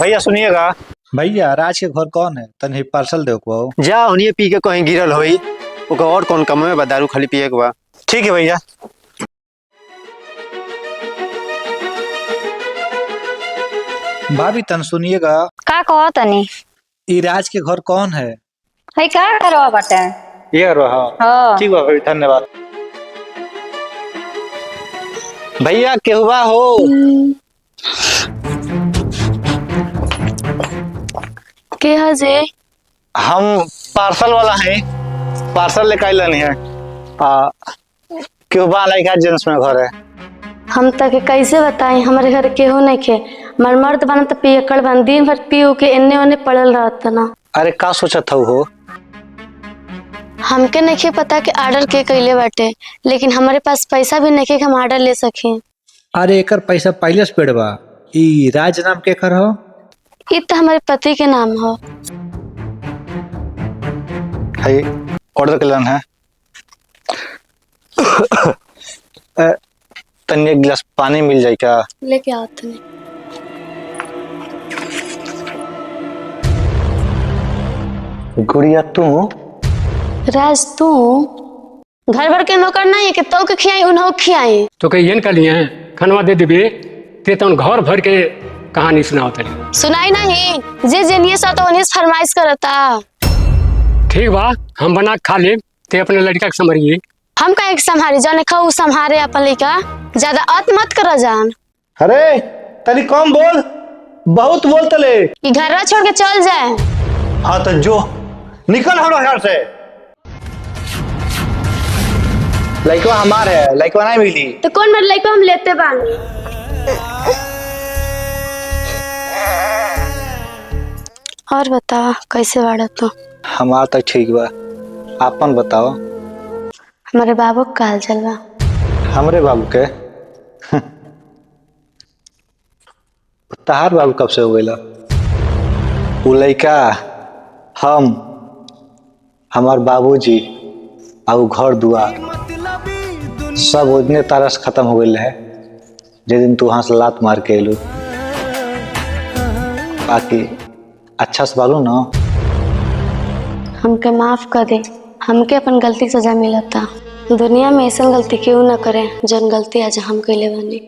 भैया सुनिएगा। भैया राज के घर कौन है? तनी पार्सल दे को। जा उन्हें पी के कहीं गिरल होई। ओका और कौन कम में दारू खाली पिए के बा। ठीक है भैया। भाभी तन सुनिएगा। का कहो तनी? ई राज के घर कौन है? है का करवा बाटे? ये रहा। हां ठीक बा भाई, धन्यवाद। भैया केहुआ हो? के हजे? हम पार्सल वाला है, पार्सल लेके आइलन है। केहुआ लड़का जेंट्स में घर है। हम तक कैसे बताएं, हमारे घर केहू नहीं खे। मर मर्द बना तो पियकड़ बन, दिन भर पीऊ के एने ओने पड़ल रहत ना। अरे का सोचत हो? हमके नहीं पता कि ऑर्डर के कैले बाटे, लेकिन हमारे पास पैसा भी नहीं कि हम ऑर्डर ले सके। अरे एकर पैसा पहले से पेड़ बा। ई राज नाम के कर हो? ये तो हमारे पति के नाम हो। है ऑर्डर कैलन है। तनी एक गिलास पानी मिल जाए क्या? लेके आओ तनी। गुड़िया तू? राज तू घर भर के नौकर नहीं है कि तो के खियाई उन्हों खियाई। तो कहीं कर लिए हैं खनवा दे देबे ते तो घर भर के कहानी सुनाओ तली। सुनाई नहीं जे जेनिए सो तो उन्हें फरमाइश करता। ठीक बा, हम बना खा ले, ते अपने लड़का के संभरिए। हम का एक संहारे जाने खाऊ संहारे अपन लड़का, ज्यादा अत मत करो जान। अरे तनी कम बोल, बहुत बोलते ले। ये घर छोड़ के चल जाए। हाँ तो जो निकल हमारे घर से। लड़का हमार है, लड़का नहीं मिली तो कौन मेरे लड़का हम लेते बानी। और बताओ कैसे बाड़ा तू? हमार तो ठीक बा, आपन बताओ। हमारे बाबू का हाल चल बा? हमरे बाबू के तहार बाबू कब से हो गया? वो लड़का हम, हमार बाबूजी और घर दुआर सब उतने तरह से खत्म हो गए है जे दिन तू वहां से लात मार के एलू। बाकी अच्छा से बालू ना। हमके माफ कर दे, हमके अपन गलती सजा मिलता। दुनिया में ऐसा गलती क्यों ना करे जन गलती आज हम कैले बानी।